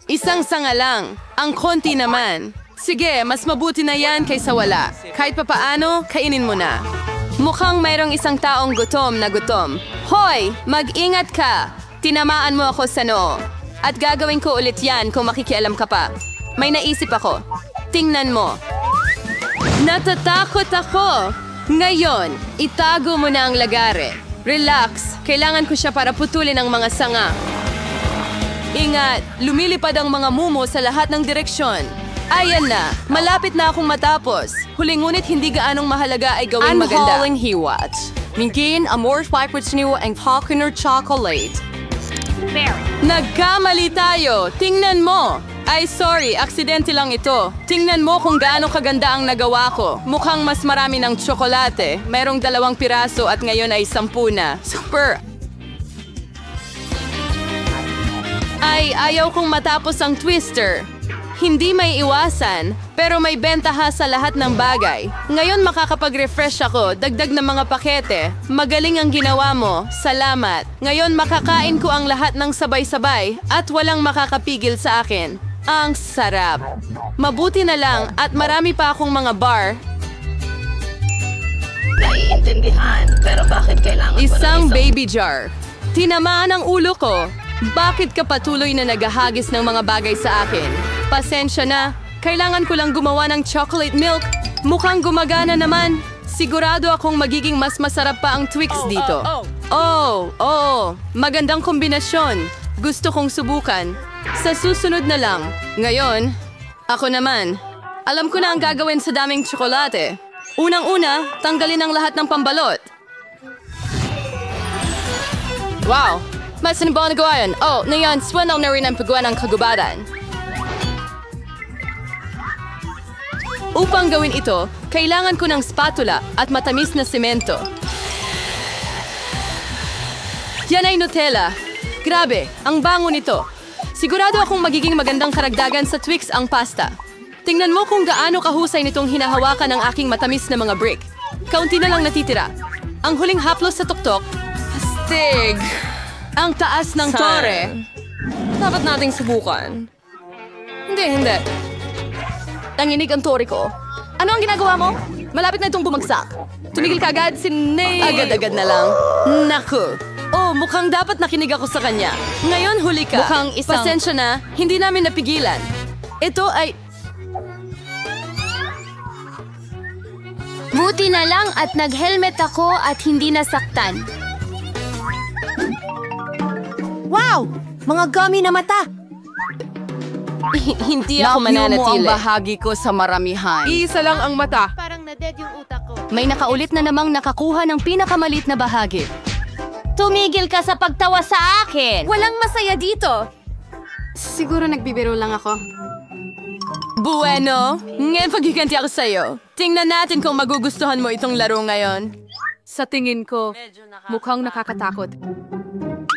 Isang sanga lang. Ang konti naman. Sige, mas mabuti na yan kaysa wala. Kahit papaano, kainin mo na. Mukhang mayroong isang taong gutom na gutom. Hoy! Mag-ingat ka! Tinamaan mo ako sa noo. At gagawin ko ulit yan kung makikialam ka pa. May naisip ako. Tingnan mo. Natatakot ako! Ngayon, itago mo na ang lagare. Relax. Kailangan ko siya para putulin ang mga sanga. Ingat! Lumilipad ang mga mumo sa lahat ng direksyon. Ayan na! Malapit na akong matapos. Huli ngunit hindi gaanong mahalaga ay gawing maganda. Ang haling hiwat. Mingin, amor, pipers niyo ang popular chocolate. Nagkamali tayo! Tingnan mo! Ay, sorry, aksidente lang ito. Tingnan mo kung gaano kaganda ang nagawa ko. Mukhang mas marami ng tsokolate. Merong 2 piraso at ngayon ay 10 na. Super! Ay, ayaw kong matapos ang twister. Hindi may iwasan, pero may bentaha sa lahat ng bagay. Ngayon makakapag-refresh ako, dagdag ng mga pakete. Magaling ang ginawa mo, salamat. Ngayon makakain ko ang lahat ng sabay-sabay at walang makakapigil sa akin. Ang sarap. Mabuti na lang at marami pa akong mga bar. Naiintindihan, pero bakit kailangan Isang baby jar. Tinamaan ang ulo ko. Bakit ka patuloy na naghahagis ng mga bagay sa akin? Pasensya na. Kailangan ko lang gumawa ng chocolate milk. Mukhang gumagana naman. Sigurado akong magiging mas masarap pa ang Twix dito. Oh. Magandang kombinasyon. Gusto kong subukan. Sa susunod na lang. Ngayon, ako naman. Alam ko na ang gagawin sa daming tsokolate. Unang-una, tanggalin ang lahat ng pambalot. Wow! Mas ano ba nagawa yun? Oh, ngayon, swanaw na rin ang paggawa ng kagubatan. Upang gawin ito, kailangan ko ng spatula at matamis na semento. Yan ay Nutella. Grabe, ang bango nito. Sigurado akong magiging magandang karagdagan sa Twix ang pasta. Tingnan mo kung gaano kahusay nitong hinahawakan ng aking matamis na mga brick. Kaunti na lang natitira. Ang huling haplos sa tuktok. Astig! Ang taas ng tore. Dapat nating subukan. Hindi. Nanginig ang tore ko. Ano ang ginagawa mo? Malapit na itong bumagsak. Tumigil ka agad, Agad-agad na lang. Naku. Oh, mukhang dapat nakinig ako sa kanya. Ngayon huli ka. Mukhang isang... Pasensya na, hindi namin napigilan. Ito ay... Buti na lang at nag-helmet ako at hindi nasaktan. Wow! Mga gummy na mata! Hindi ako mananatili. ang bahagi ko sa maramihan. Iisa lang ang mata. Parang na-dead yung utak ko. May nakaulit na namang nakakuha ng pinakamalit na bahagi. Tumigil ka sa pagtawa sa akin! Walang masaya dito. Siguro nagbibiro lang ako. Bueno, ngayon pagiganti ako sa'yo. Tingnan natin kung magugustuhan mo itong laro ngayon. Sa tingin ko, mukhang nakakatakot.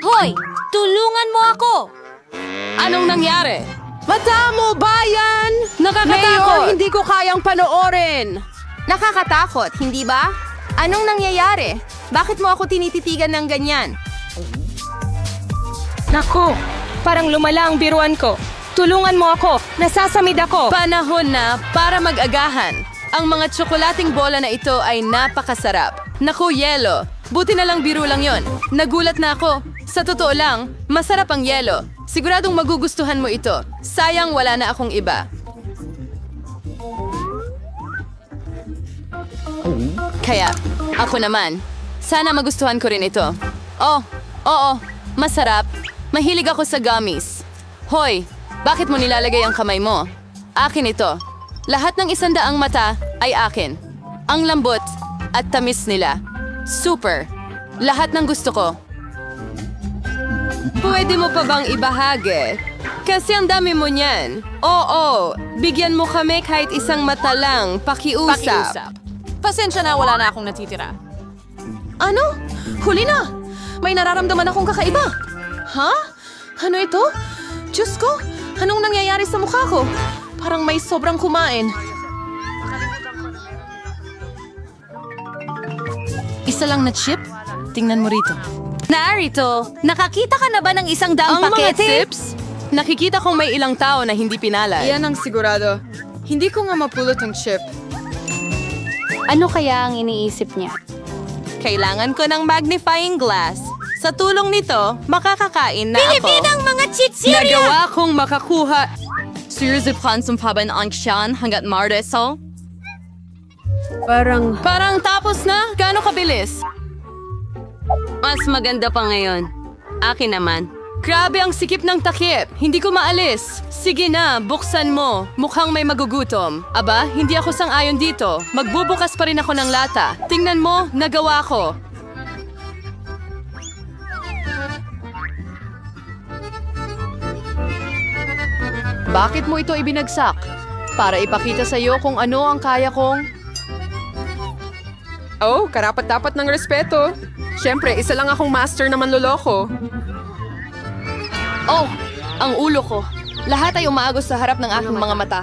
Hoy! Tulungan mo ako! Anong nangyari? Mata mo, bayan! Nakakatakot! hindi ko kayang panoorin! Nakakatakot, hindi ba? Anong nangyayari? Bakit mo ako tinititigan ng ganyan? Naku! Parang lumala ang biruan ko. Tulungan mo ako! Nasasamid ako! Panahon na para mag-agahan. Ang mga tsokolating bola na ito ay napakasarap. Naku, yelo. Buti na lang biro lang yon. Nagulat na ako. Sa totoo lang, masarap ang yelo. Siguradong magugustuhan mo ito. Sayang wala na akong iba. Kaya, ako naman. Sana magustuhan ko rin ito. Oh, oo, masarap. Mahilig ako sa gummies. Hoy, bakit mo nilalagay ang kamay mo? Akin ito. Lahat ng 100 mata ay akin. Ang lambot at tamis nila. Super. Lahat ng gusto ko. Pwede mo pa bang ibahagi? Kasi ang dami mo niyan. Oo, bigyan mo kami kahit isang mata lang. Pakiusap. Pasensya na, wala na akong natitira. Ano? Huli na! May nararamdaman akong kakaiba. Ha? Ano ito? Diyos ko, anong nangyayari sa mukha ko? Parang may sobrang kumain. Isa lang na chip? Tingnan mo rito. Narito, nakakita ka na ba ng 100 Ang mga pakete? tips? Nakikita kong may ilang tao na hindi pinalad. Iyan ang sigurado. Hindi ko nga mapulot ang chip. Ano kaya ang iniisip niya? Kailangan ko ng magnifying glass. Sa tulong nito, makakakain na ako. mga chichirya! Nagawa kong makakuha. Sirziphan sumpaban ang siyan hanggat mardeso. Parang tapos na? Gaano kabilis? Mas maganda pa ngayon. Akin naman. Grabe ang sikip ng takip. Hindi ko maalis. Sige na, buksan mo. Mukhang may magugutom. Aba, hindi ako sang-ayon dito. Magbubukas pa rin ako ng lata. Tingnan mo, nagawa ko. Bakit mo ito ibinagsak? Para ipakita sa iyo kung ano ang kaya kong... Oh, karapat-dapat ng respeto. Siyempre, isa lang akong master na manloloko. Oh, ang ulo ko. Lahat ay umaagos sa harap ng aking mga mata.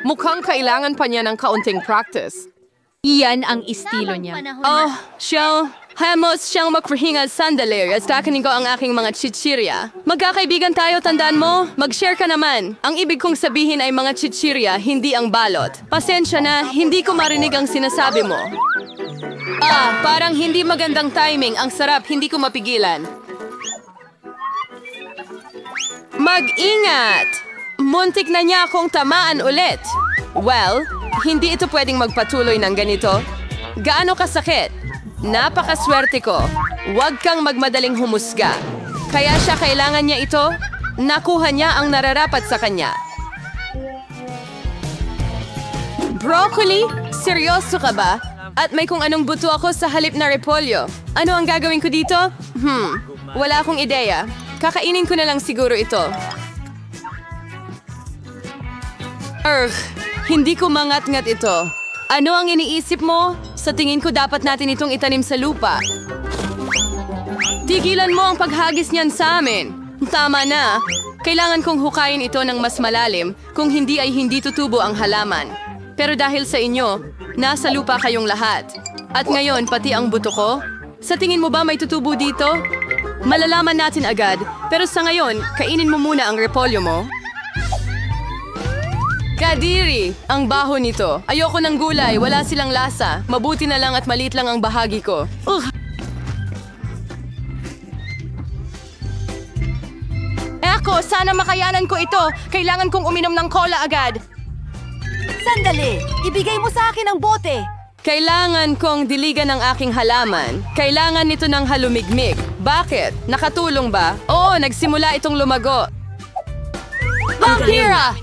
Mukhang kailangan pa niya ng kaunting practice. Iyan ang estilo niya. Oh, Hemos siyang magpahinga sandali at takanin ko ang aking mga chichirya. Magkakaibigan tayo, tandaan mo? Mag-share ka naman. Ang ibig kong sabihin ay mga chichirya, hindi ang balot. Pasensya na, hindi ko marinig ang sinasabi mo. Parang hindi magandang timing. Ang sarap, hindi ko mapigilan. Mag-ingat! Muntik na niya akong tamaan ulit. Well, hindi ito pwedeng magpatuloy ng ganito. Gaano kasakit? Napakaswerte ko. Huwag kang magmadaling humusga. Kaya siya kailangan niya ito. Nakuha niya ang nararapat sa kanya. Broccoli? Seryoso ka ba? At may kung anong buto ako sa halip na repolyo. Ano ang gagawin ko dito? Wala akong ideya. Kakainin ko na lang siguro ito. Hindi ko mangat-ngat ito. Ano ang iniisip mo? Sa tingin ko dapat natin itong itanim sa lupa. Tigilan mo ang paghagis niyan sa amin. Tama na. Kailangan kong hukayin ito ng mas malalim, kung hindi ay hindi tutubo ang halaman. Pero dahil sa inyo, nasa lupa kayong lahat. At ngayon, pati ang buto ko? Sa tingin mo ba may tutubo dito? Malalaman natin agad, pero sa ngayon, kainin mo muna ang repolyo mo. Kadiri! Ang baho nito. Ayoko ng gulay, wala silang lasa. Mabuti na lang at maliit lang ang bahagi ko. Ako, sana makayanan ko ito. Kailangan kong uminom ng cola agad. Sandali! Ibigay mo sa akin ang bote! Kailangan kong diligan ang aking halaman. Kailangan nito ng halumigmig. Bakit? Nakatulong ba? Oo, nagsimula itong lumago. Vampira!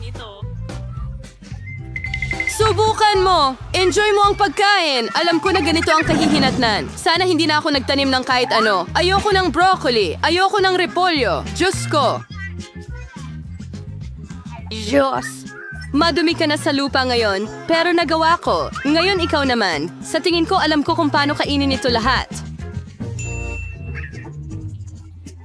Subukan mo! Enjoy mo ang pagkain! Alam ko na ganito ang kahihinatnan. Sana hindi na ako nagtanim ng kahit ano. Ayoko ng broccoli. Ayoko ng repolyo. Diyos ko! Diyos! Madumi ka na sa lupa ngayon, pero nagawa ko. Ngayon ikaw naman. Sa tingin ko, alam ko kung paano kainin ito lahat.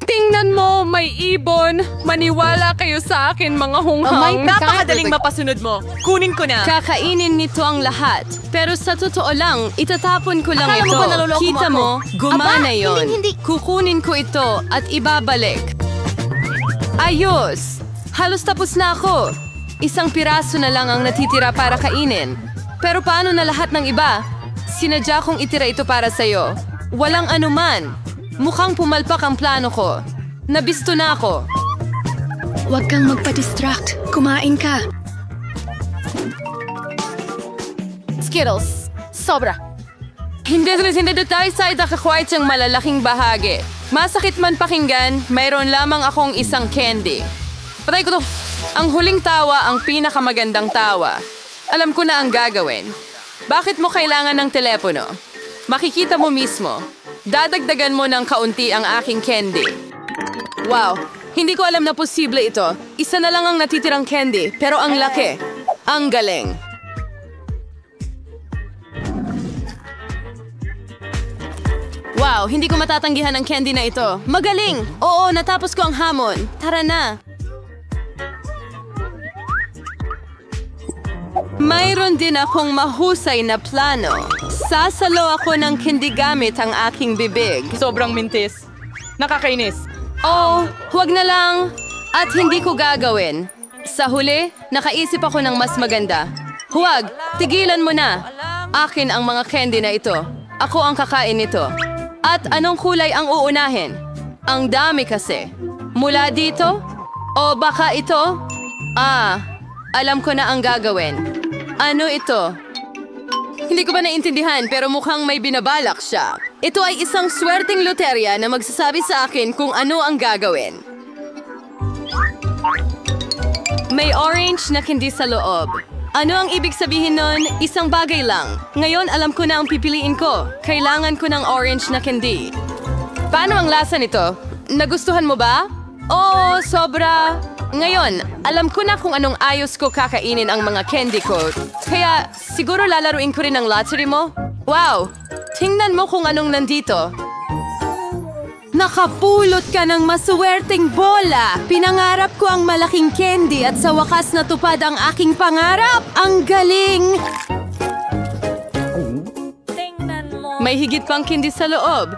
Tingnan mo, may ibon. Maniwala kayo sa akin, mga hunghang. Napakadaling mapasunod mo. Kunin ko na. Kakainin nito ang lahat. Pero sa totoo lang, itatapon ko lang Akala mo ito. ba naloloko mo Kita ako? mo, gumana Aba, yon. hindi. Kukunin ko ito at ibabalik. Ayos! Halos tapos na ako. Isang piraso na lang ang natitira para kainin. Pero paano na lahat ng iba? Sinadya kong itira ito para sa'yo. Walang anuman. Mukhang pumalpak ang plano ko. Nabisto na ako. Huwag kang magpa-distract. Kumain ka. Skittles. Sobra. Hindi tayo sa itakakwait siyang malalaking bahagi. Masakit man pakinggan, mayroon lamang akong isang candy. Patay ko to. Ang huling tawa ang pinakamagandang tawa. Alam ko na ang gagawin. Bakit mo kailangan ng telepono? Makikita mo mismo. Dadagdagan mo ng kaunti ang aking candy. Wow, hindi ko alam na posible ito. Isa na lang ang natitirang candy, pero ang laki. Ang galing. Wow, hindi ko matatanggihan ang candy na ito. Magaling! Oo, natapos ko ang hamon. Tara na. Mayroon din akong mahusay na plano. Sasalo ako ng candy gamit ang aking bibig. Sobrang mintis. Nakakainis. Oh, huwag na lang. At hindi ko gagawin. Sa huli, nakaisip ako ng mas maganda. Huwag, tigilan mo na. Akin ang mga candy na ito. Ako ang kakain nito. At anong kulay ang uunahin? Ang dami kasi. Mula dito? O baka ito? Alam ko na ang gagawin. Ano ito? Hindi ko ba naintindihan pero mukhang may binabalak siya. Ito ay isang swerteng loterya na magsasabi sa akin kung ano ang gagawin. May orange na candy sa loob. Ano ang ibig sabihin nun? Isang bagay lang. Ngayon alam ko na ang pipiliin ko. Kailangan ko ng orange na candy. Paano ang lasa nito? Nagustuhan mo ba? Oh, sobra. Ngayon, alam ko na kung anong ayos ko kakainin ang mga candy ko. Kaya siguro lalaruin ko rin ang lottery mo. Wow! Tingnan mo kung anong nandito. Nakapulot ka ng masuwerteng bola! Pinangarap ko ang malaking candy at sa wakas natupad ang aking pangarap! Ang galing! May higit pang candy sa loob.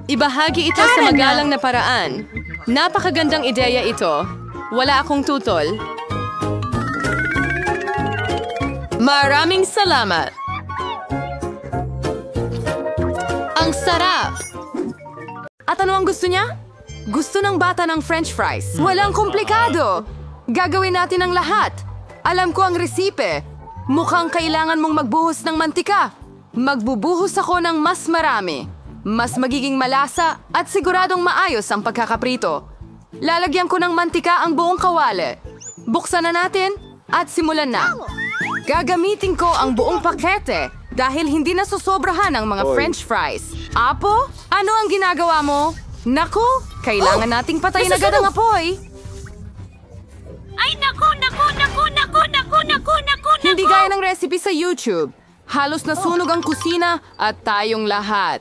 Ibahagi ito sa magalang na paraan. Napakagandang ideya ito. Wala akong tutol. Maraming salamat! Ang sarap! At ano ang gusto niya? Gusto ng bata ng French fries. Walang komplikado. Gagawin natin ang lahat. Alam ko ang resipe. Mukhang kailangan mong magbuhos ng mantika. Magbubuhos ako ng mas marami. Mas magiging malasa at siguradong maayos ang pagkakaprito. Lalagyan ko ng mantika ang buong kawali. Buksan na natin at simulan na. Gagamitin ko ang buong pakete dahil hindi na susobrahan ang mga French fries. Apo, ano ang ginagawa mo? Naku, kailangan nating patayin agad ang apoy. Ay, naku! Hindi gaya ng recipe sa YouTube. Halos nasunog ang kusina at tayong lahat.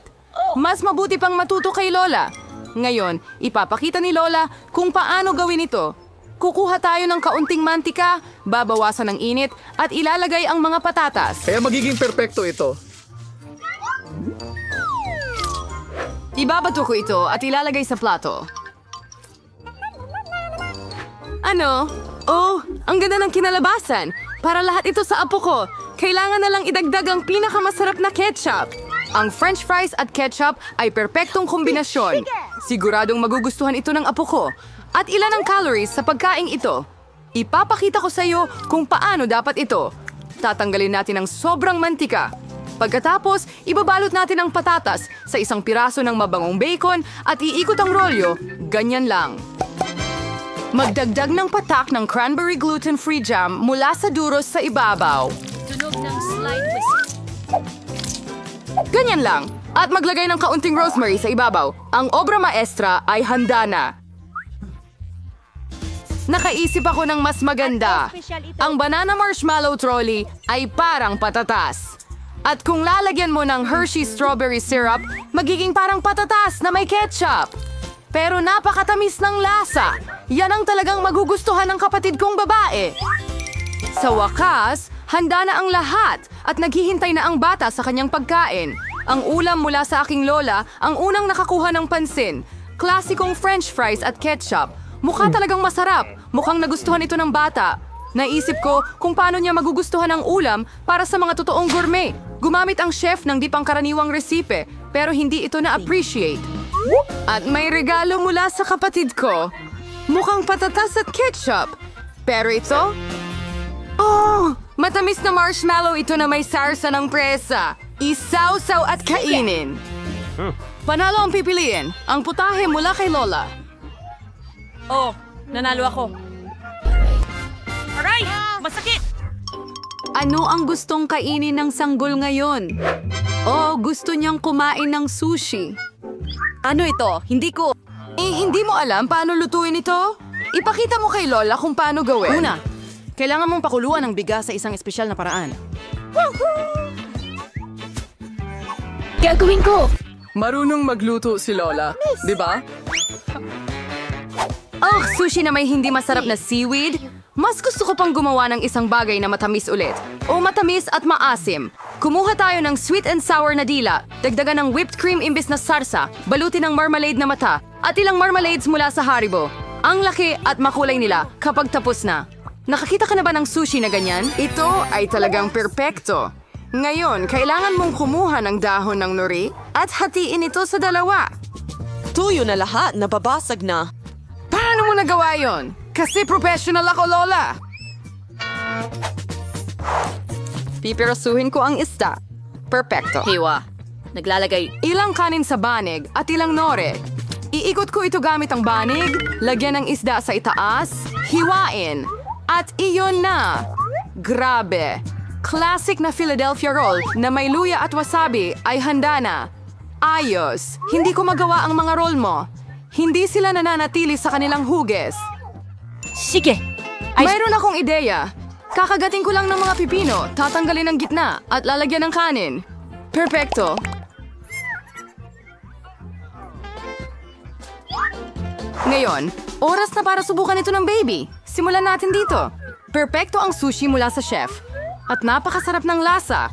Mas mabuti pang matuto kay Lola. Ngayon, ipapakita ni Lola kung paano gawin ito. Kukuha tayo ng kaunting mantika, babawasan ng init, at ilalagay ang mga patatas. Kaya magiging perpekto ito. Ibabato ko ito at ilalagay sa plato. Ano? Oh, ang ganda ng kinalabasan. Para lahat ito sa apo ko, kailangan na lang idagdag ang pinakamasarap na ketchup. Ang French fries at ketchup ay perpektong kombinasyon. Siguradong magugustuhan ito ng apo ko. At ilan ang calories sa pagkaing ito? Ipapakita ko sa iyo kung paano dapat ito. Tatanggalin natin ang sobrang mantika. Pagkatapos, ibabalot natin ang patatas sa isang piraso ng mabangong bacon at iikot ang rolyo. Ganyan lang. Magdagdag ng patak ng cranberry gluten-free jam mula sa duros sa ibabaw. Tunog ng slide whistle. Ganyan lang. At maglagay ng kaunting rosemary sa ibabaw. Ang obra maestra ay handa na. Nakaisip ako ng mas maganda. Ang banana marshmallow trolley ay parang patatas. At kung lalagyan mo ng Hershey strawberry syrup, magiging parang patatas na may ketchup. Pero napakatamis ng lasa. Yan ang talagang magugustuhan ng kapatid kong babae. Sa wakas, handa na ang lahat at naghihintay na ang bata sa kanyang pagkain. Ang ulam mula sa aking lola ang unang nakakuha ng pansin. Klasikong French fries at ketchup. Mukha talagang masarap. Mukhang nagustuhan ito ng bata. Naisip ko kung paano niya magugustuhan ang ulam para sa mga totoong gourmet. Gumamit ang chef ng di pangkaraniwang resipe, pero hindi ito na-appreciate. At may regalo mula sa kapatid ko. Mukhang patatas at ketchup. Pero ito? Oh! Matamis na marshmallow ito na may sarsa ng presa. Isawsaw at kainin. Panalo ang pipiliin. Ang putahe mula kay Lola. Oh, nanalo ako. Aray! Masakit! Ano ang gustong kainin ng sanggol ngayon? Oh, gusto niyang kumain ng sushi. Ano ito? Hindi ko... Hindi mo alam paano lutuin ito? Ipakita mo kay Lola kung paano gawin. Una, kailangan mong pakuluan ang bigas sa isang espesyal na paraan. Gagawin ko! Marunong magluto si Lola, di ba? Oh, sushi na may hindi masarap na seaweed? Mas gusto ko pang gumawa ng isang bagay na matamis ulit. O matamis at maasim. Kumuha tayo ng sweet and sour na dila, dagdagan ng whipped cream imbis na sarsa, balutin ng marmalade na mata, At ilang marmalades mula sa Haribo. Ang laki at makulay nila kapag tapos na. Nakakita ka na ba ng sushi na ganyan? Ito ay talagang perpekto. Ngayon, kailangan mong kumuha ng dahon ng nori at hatiin ito sa dalawa. Tuyo na lahat, nababasag na. Paano mo nagawa yon? Kasi professional ako, Lola. Pipirasuhin ko ang isda. Perpekto. Hiwa. Naglalagay. Ilang kanin sa banig at ilang nore. Iikot ko ito gamit ang banig, lagyan ng isda sa itaas, hiwain. At iyon na. Grabe. Classic na Philadelphia roll na may luya at wasabi ay handa na. Ayos. Hindi ko magawa ang mga roll mo. Hindi sila nananatili sa kanilang huges. Sige. Mayroon akong ideya. Kakagating ko lang ng mga pipino, tatanggalin ang gitna at lalagyan ng kanin. Perfecto. Ngayon, oras na para subukan ito ng baby. Simulan natin dito. Perfecto ang sushi mula sa chef. At napakasarap ng lasa.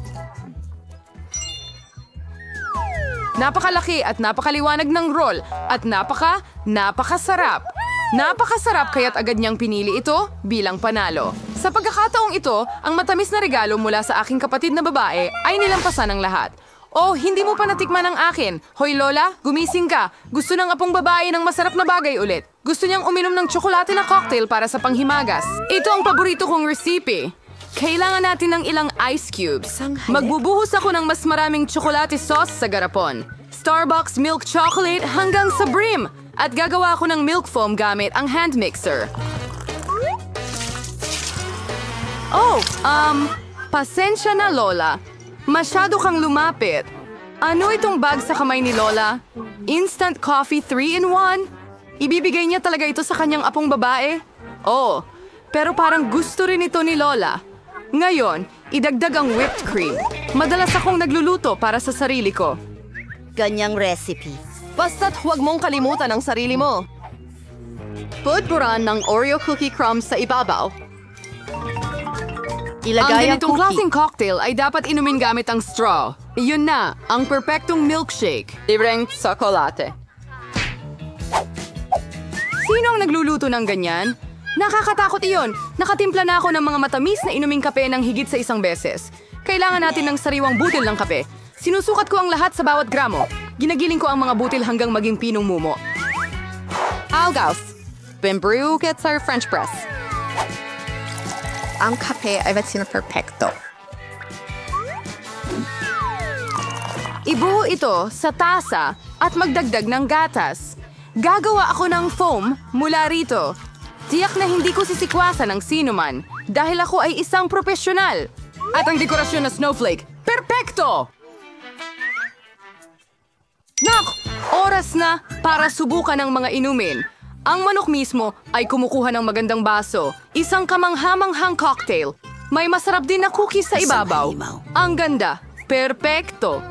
Napakalaki at napakaliwanag ng roll. At napakasarap. Napakasarap kaya't agad niyang pinili ito bilang panalo. Sa pagkakataong ito, ang matamis na regalo mula sa aking kapatid na babae ay nilampasan ng lahat. Oh, hindi mo pa natikman ang akin. Hoy Lola, gumising ka. Gusto ng apong babae ng masarap na bagay ulit. Gusto niyang uminom ng tsokolate na cocktail para sa panghimagas. Ito ang paborito kong recipe. Kailangan natin ng ilang ice cubes. Magbubuhos ako ng mas maraming tsokolate sauce sa garapon. Starbucks milk chocolate hanggang sa brim. At gagawa ako ng milk foam gamit ang hand mixer. Oh, pasensya na Lola. Masyado kang lumapit. Ano itong bag sa kamay ni Lola? Instant coffee 3-in-1? Ibibigay niya talaga ito sa kanyang apong babae? Oh, pero parang gusto rin ito ni Lola. Ngayon, idagdag ang whipped cream. Madalas akong nagluluto para sa sarili ko. Ganyang recipe. Basta't huwag mong kalimutan ang sarili mo. Pudpuran ng Oreo cookie crumbs sa ibabaw. Ang Ilagay ang ganitong cookie. klaseng cocktail ay dapat inumin gamit ang straw. Iyon na, ang perpektong milkshake. Libreng tsokolate. Sino ang nagluluto ng ganyan? Nakakatakot iyon. Nakatimpla na ako ng mga matamis na inuming kape ng higit sa isang beses. Kailangan natin ng sariwang butil ng kape. Sinusukat ko ang lahat sa bawat gramo. Ginagiling ko ang mga butil hanggang maging pinong mumo. Algaus. Bembrew gets our French press. Ang kape ay perfecto. Ibuho ito sa tasa at magdagdag ng gatas. Gagawa ako ng foam mula rito. Tiyak na hindi ko sisikwasan ng sinuman dahil ako ay isang profesional. At ang dekorasyon na snowflake, perpekto! Nak! Oras na para subukan ng mga inumin. Ang manok mismo ay kumukuha ng magandang baso, isang kamanghamanghang cocktail. May masarap din na cookies sa ibabaw. Ang ganda. Perpekto.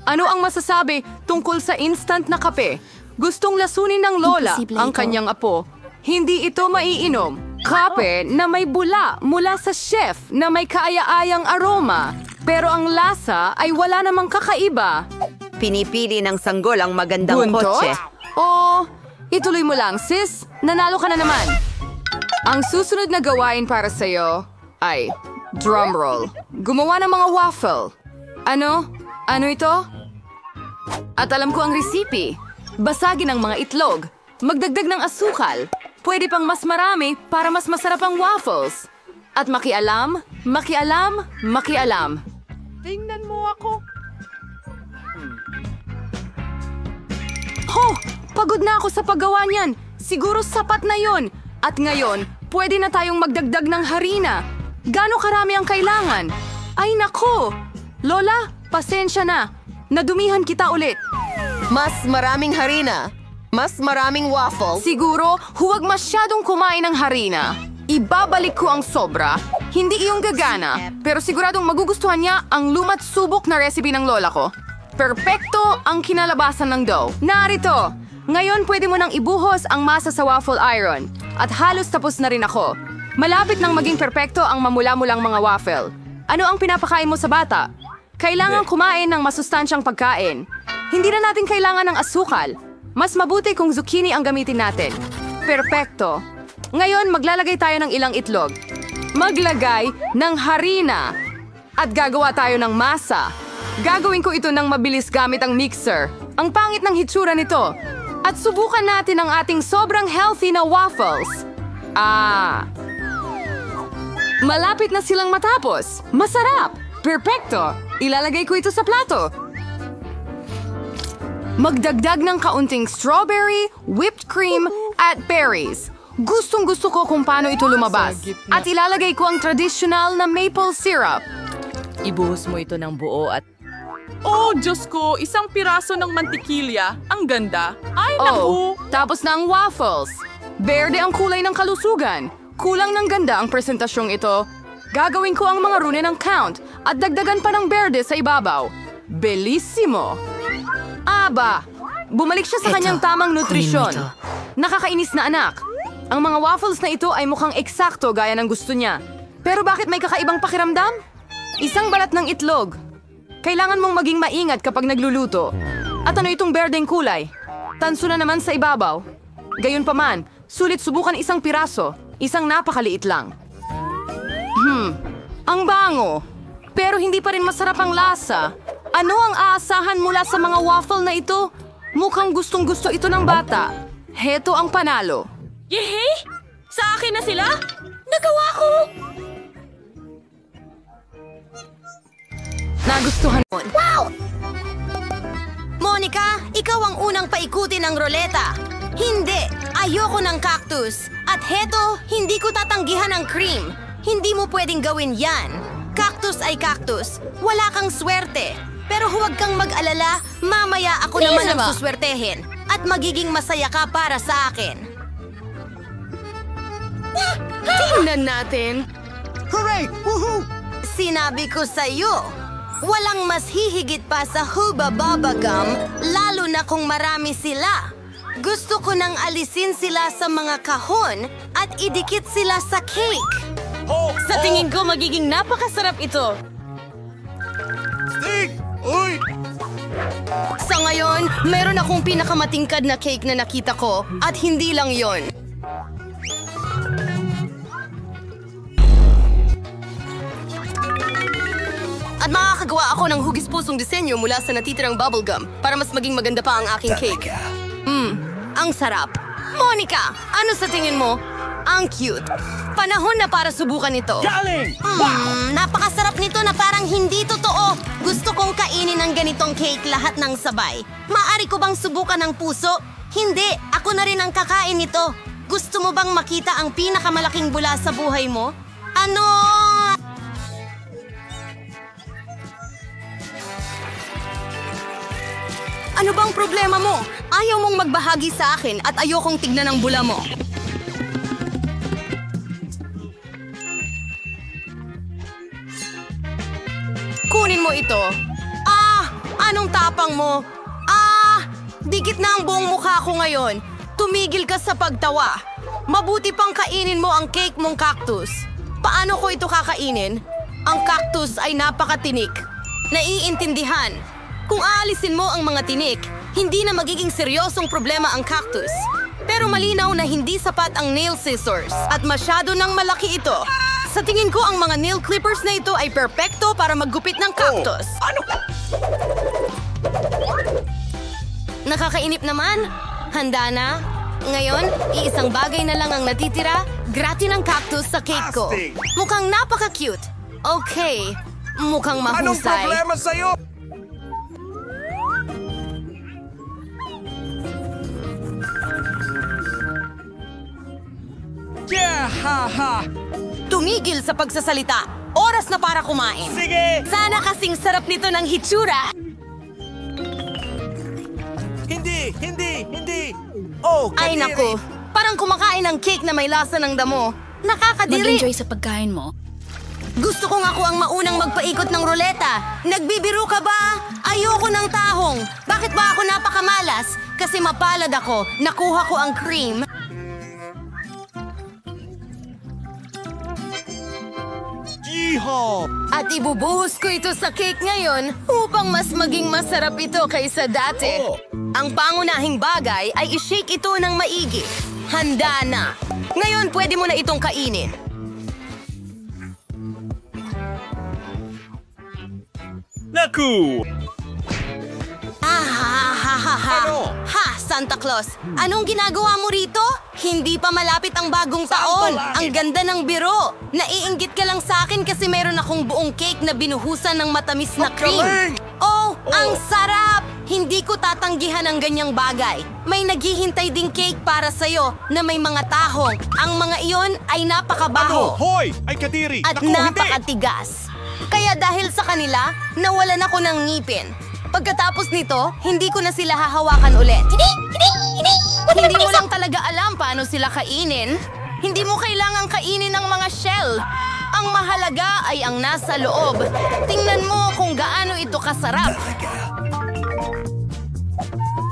Ano ang masasabi tungkol sa instant na kape? Gustong lasunin ng Lola Imposible ang ito. kanyang apo. Hindi ito maiinom. Kape na may bula mula sa chef na may kaaya-ayang aroma. Pero ang lasa ay wala namang kakaiba. Pinipili ng sanggol ang magandang Buntot? kotse. Oh, ituloy mo lang, sis. Nanalo ka na naman. Ang susunod na gawain para sa'yo ay drumroll. Gumawa ng mga waffle. Ano? Ano ito? At alam ko ang recipe. Basagin ang mga itlog. Magdagdag ng asukal. Pwede pang mas marami para mas masarap ang waffles. At makialam. Tingnan mo ako. Ho! Pagod na ako sa paggawa niyan. Siguro sapat na yon. At ngayon, pwede na tayong magdagdag ng harina. Gaano karami ang kailangan? Ay nako! Lola, pasensya na. Nadumihan kita ulit. Mas maraming harina. Mas maraming waffle. Siguro, huwag masyadong kumain ng harina. Ibabalik ko ang sobra. Hindi iyong gagana, pero siguradong magugustuhan niya ang lumat subok na recipe ng lola ko. Perpekto ang kinalabasan ng dough. Narito! Ngayon pwede mo nang ibuhos ang masa sa waffle iron. At halos tapos na rin ako. Malapit nang maging perpekto ang mamula-mulang mga waffle. Ano ang pinapakain mo sa bata? Kailangan kumain ng masustansyang pagkain. Hindi na natin kailangan ng asukal. Mas mabuti kung zucchini ang gamitin natin. Perpekto. Ngayon, maglalagay tayo ng ilang itlog. Maglagay ng harina. At gagawa tayo ng masa. Gagawin ko ito ng mabilis gamit ang mixer. Ang pangit ng hitsura nito. At subukan natin ang ating sobrang healthy na waffles. Malapit na silang matapos. Masarap! Perpekto! Ilalagay ko ito sa plato. Magdagdag ng kaunting strawberry, whipped cream, at berries. Gustong-gusto ko kung paano ito lumabas. At ilalagay ko ang traditional na maple syrup. Ibuhos mo ito ng buo at... Oh, Diyos ko! Isang piraso ng mantikilya. Ang ganda. Ay, naku! Tapos na ang waffles. Berde ang kulay ng kalusugan. Kulang ng ganda ang presentasyong ito. Gagawin ko ang mga rune ng count at dagdagan pa ng berde sa ibabaw. Bellissimo! Aba! Bumalik siya sa kanyang tamang nutrisyon. Nakakainis na anak. Ang mga waffles na ito ay mukhang eksakto gaya ng gusto niya. Pero bakit may kakaibang pakiramdam? Isang balat ng itlog. Kailangan mong maging maingat kapag nagluluto. At ano itong berdeng kulay? Tanso na naman sa ibabaw. Gayunpaman, sulit subukan isang piraso. Isang napakaliit lang. Ang bango. Pero hindi pa rin masarap ang lasa. Ano ang aasahan mula sa mga waffle na ito? Mukhang gustong-gusto ito ng bata. Heto ang panalo. Yehey! Sa akin na sila? Nagawa ko! Nagustuhan mo. Wow! Monica, ikaw ang unang paikutin ng roleta. Hindi! Ayoko ng cactus. At heto, hindi ko tatanggihan ang cream. Hindi mo pwedeng gawin yan. Cactus ay cactus. Wala kang swerte. Pero huwag kang mag-alala, mamaya ako naman ang suswertehin. At magiging masaya ka para sa akin. Tingnan natin. Hooray! Woohoo! Sinabi ko sa'yo, walang mas hihigit pa sa Hubba Bubba Gum, lalo na kung marami sila. Gusto ko nang alisin sila sa mga kahon at idikit sila sa cake. Sa tingin ko, magiging napakasarap ito. Stig! Uy! Sa ngayon, meron akong pinakamatingkad na cake na nakita ko at hindi lang yon. At makakagawa ako ng hugis-pusong disenyo mula sa natitirang bubblegum para mas maging maganda pa ang aking cake. Ang sarap. Monica, ano sa tingin mo? Ang cute. Panahon na para subukan ito. Galing! Napakasarap nito na parang hindi totoo. Gusto kong kainin ng ganitong cake lahat ng sabay. Maari ko bang subukan ng puso? Hindi, ako na rin ang kakain nito. Gusto mo bang makita ang pinakamalaking bula sa buhay mo? Ano? Ano bang problema mo? Ayaw mong magbahagi sa akin at ayokong tignan ang bula mo. Kunin mo ito. Anong tapang mo? Dikit na ang buong mukha ko ngayon. Tumigil ka sa pagtawa. Mabuti pang kainin mo ang cake mong cactus. Paano ko ito kakainin? Ang cactus ay napakatinik. Naiintindihan. Kung aalisin mo ang mga tinik, hindi na magiging seryosong problema ang cactus. Pero malinaw na hindi sapat ang nail scissors at masyado nang malaki ito. Sa tingin ko, ang mga nail clippers na ito ay perpekto para maggupit ng cactus. Nakakainip naman. Handa na? Ngayon, iisang bagay na lang ang natitira, grati ng cactus sa cake ko. Mukhang napaka-cute. Okay, mukhang mahusay. Anong problema sa'yo? Yeah, ha-ha! Tumigil sa pagsasalita. Oras na para kumain. Sige! Sana kasing sarap nito ng hitsura. Hindi! Oh, Ay kadiri! naku, parang kumakain ng cake na may lasa ng damo. Nakakadiri. Mag-enjoy sa pagkain mo. Gusto kong ako ang maunang magpaikot ng ruleta. Nagbibiro ka ba? Ayoko ng tahong. Bakit ba ako napakamalas? Kasi mapalad ako. Nakuha ko ang cream. Yeehaw! At ibubuhos ko ito sa cake ngayon upang mas maging masarap ito kaysa dati. Ang pangunahing bagay ay i-shake ito ng maigi. Handa na. Ngayon, pwede mo na itong kainin. Naku! Ano? Ha, Santa Claus! Anong ginagawa mo rito? Hindi pa malapit ang bagong taon. Ang ganda ng biro. Naiinggit ka lang sa akin kasi meron akong buong cake na binuhusan ng matamis na cream. Oh, ang sarap! Hindi ko tatanggihan ang ganyang bagay. May naghihintay ding cake para sa'yo na may mga tahong. Ang mga iyon ay napakabaho. Hoy! Ay kadiri! At Naku, hindi! napakatigas. Kaya dahil sa kanila, nawalan ako ng ngipin. Pagkatapos nito, hindi ko na sila hahawakan ulit. Hindi mo lang talaga alam paano sila kainin. Hindi mo kailangang kainin ang mga shell. Ang mahalaga ay ang nasa loob. Tingnan mo kung gaano ito kasarap.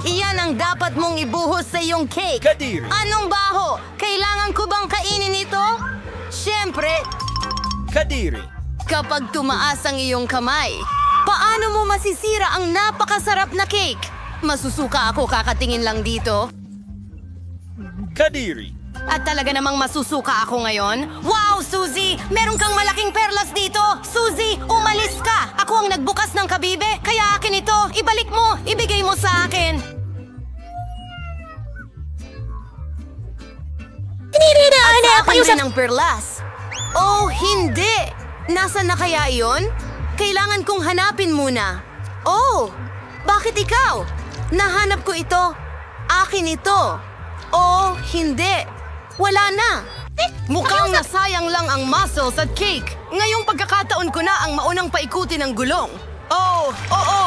Iyan ang dapat mong ibuhos sa iyong cake. Kadiri! Anong baho? Kailangan ko bang kainin ito? Siyempre, Kadiri! kapag tumaas ang iyong kamay, paano mo masisira ang napakasarap na cake? Masusuka ako kakatingin lang dito. Kadiri! At talaga namang masusuka ako ngayon? Wow, Suzy! Meron kang malaking perlas dito! Suzy, umalis ka! Ako ang nagbukas ng kabibe, kaya akin ito. Ibalik mo! Ibigay mo sa akin! At sa akin din ang perlas. Oh, hindi! Nasaan na kaya iyon? Kailangan kong hanapin muna. Oh, bakit ikaw? Nahanap ko ito. Akin ito. Oh, hindi. Wala na. Mukhang nasayang lang ang mussels at cake. Ngayong pagkakataon ko na ang maunang paikutin ng gulong. Oh, oo.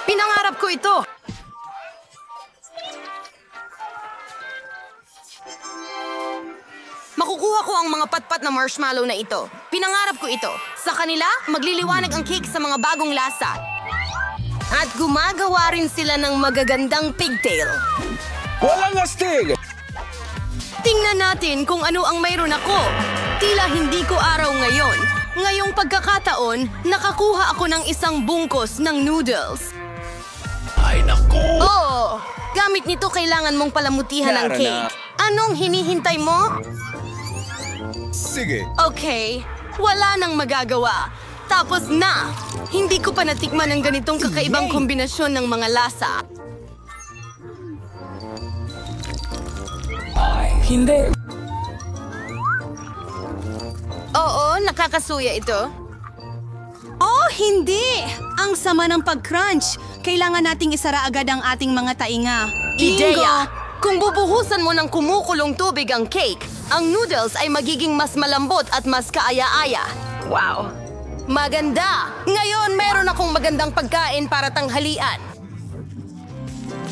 Pinangarap ko ito. Makukuha ko ang mga patpat na marshmallow na ito. Pinangarap ko ito. Sa kanila, magliliwanag ang cake sa mga bagong lasa. At gumagawa rin sila ng magagandang pigtail. Walang astig! Tingnan natin kung ano ang mayroon ako. Tila hindi ko araw ngayon. Ngayong pagkakataon, nakakuha ako ng isang bungkos ng noodles. Ay naku! Oo, gamit nito kailangan mong palamutihan ang Tara cake. na. Anong hinihintay mo? Sige! Okay, wala nang magagawa. Tapos na! Hindi ko pa natikman ang ganitong kakaibang kombinasyon ng mga lasa. Hindi. Oo, nakakasuya ito. Oh, hindi! Ang sama ng pag-crunch. Kailangan nating isara agad ang ating mga tainga. Ideya! Kung bubuhusan mo ng kumukulong tubig ang cake, ang noodles ay magiging mas malambot at mas kaaya-aya. Wow! Maganda! Ngayon, meron akong magandang pagkain para tanghalian.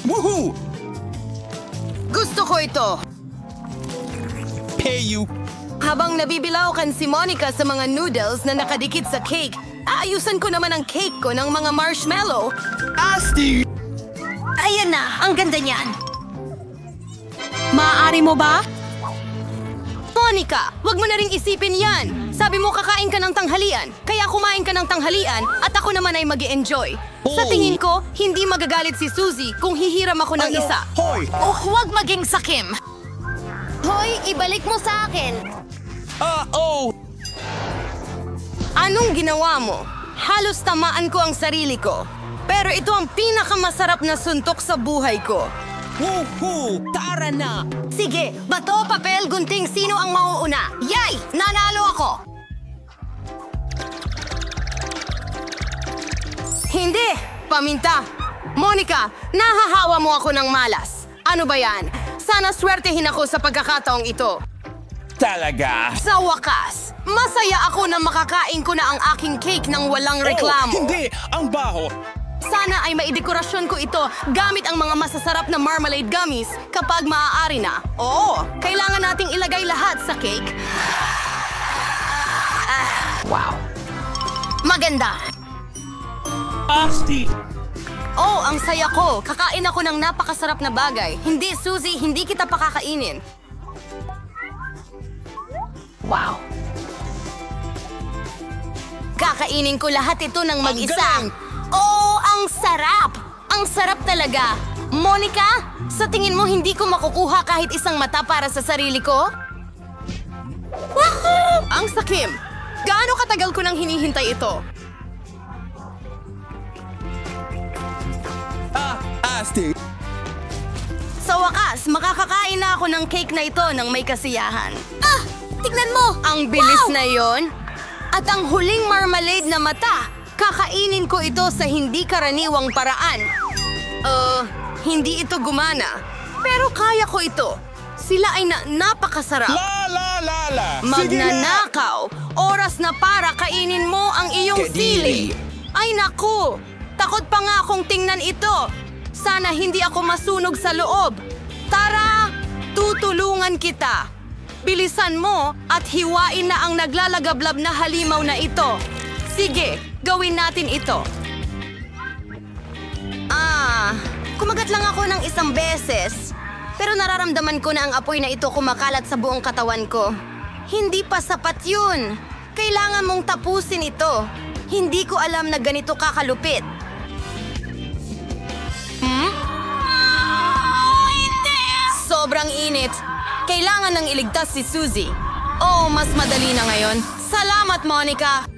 Woohoo! Gusto ko ito. Pay you! Habang nabibilaukan si Monica sa mga noodles na nakadikit sa cake, aayusan ko naman ang cake ko ng mga marshmallow. Asti! Ayan na, ang ganda niyan. Maaari mo ba? Monica, wag mo na ring isipin yan. Sabi mo kakain ka ng tanghalian, kaya kumain ka ng tanghalian at ako naman ay mag-e-enjoy. Sa tingin ko, hindi magagalit si Suzy kung hihiram ako ng isa. Hoy! Oh, huwag maging sakim. Hoy, ibalik mo sa akin. Oh! Anong ginawa mo? Halos tamaan ko ang sarili ko. Pero ito ang pinakamasarap na suntok sa buhay ko. Woohoo! Tara na! Sige, bato, papel, gunting, sino ang mauuna? Yay! Nanalo ako! Hindi! Paminta! Monica, nahahawa mo ako ng malas. Ano ba yan? Sana swertehin ako sa pagkakataong ito. Talaga? Sa wakas, masaya ako na makakain ko na ang aking cake ng walang reklamo. Oh, hindi! Ang baho! Sana ay maidekorasyon ko ito gamit ang mga masasarap na marmalade gummies kapag maaari na. Oo, kailangan nating ilagay lahat sa cake. Wow. Maganda. Asti! Oh, ang saya ko. Kakain ako ng napakasarap na bagay. Hindi, Suzy, hindi kita pakakainin. Wow. Kakainin ko lahat ito ng mag-isa. Oh, ang sarap! Ang sarap talaga! Monica, sa tingin mo hindi ko makukuha kahit isang mata para sa sarili ko? Wahoo! Ang sakim! Gaano katagal ko nang hinihintay ito? Asti. Sa wakas, makakakain na ako ng cake na ito ng may kasiyahan. Ah! Tignan mo! Ang bilis na yon. At ang huling marmalade na mata, kakainin ko ito sa hindi karaniwang paraan. Hindi ito gumana. Pero kaya ko ito. Sila ay napakasarap. La la la la. Magnanakaw. Oras na para kainin mo ang iyong Kadiri. sili. Ay naku! Takot pa nga akong tingnan ito. Sana hindi ako masunog sa loob. Tara! Tutulungan kita. Bilisan mo at hiwain na ang naglalagablab na halimaw na ito. Sige, gawin natin ito. Kumagat lang ako ng isang beses. Pero nararamdaman ko na ang apoy na ito kumakalat sa buong katawan ko. Hindi pa sapat yun. Kailangan mong tapusin ito. Hindi ko alam na ganito kakalupit. Sobrang init. Kailangan nang iligtas si Suzy. Oh, mas madali na ngayon. Salamat, Monica.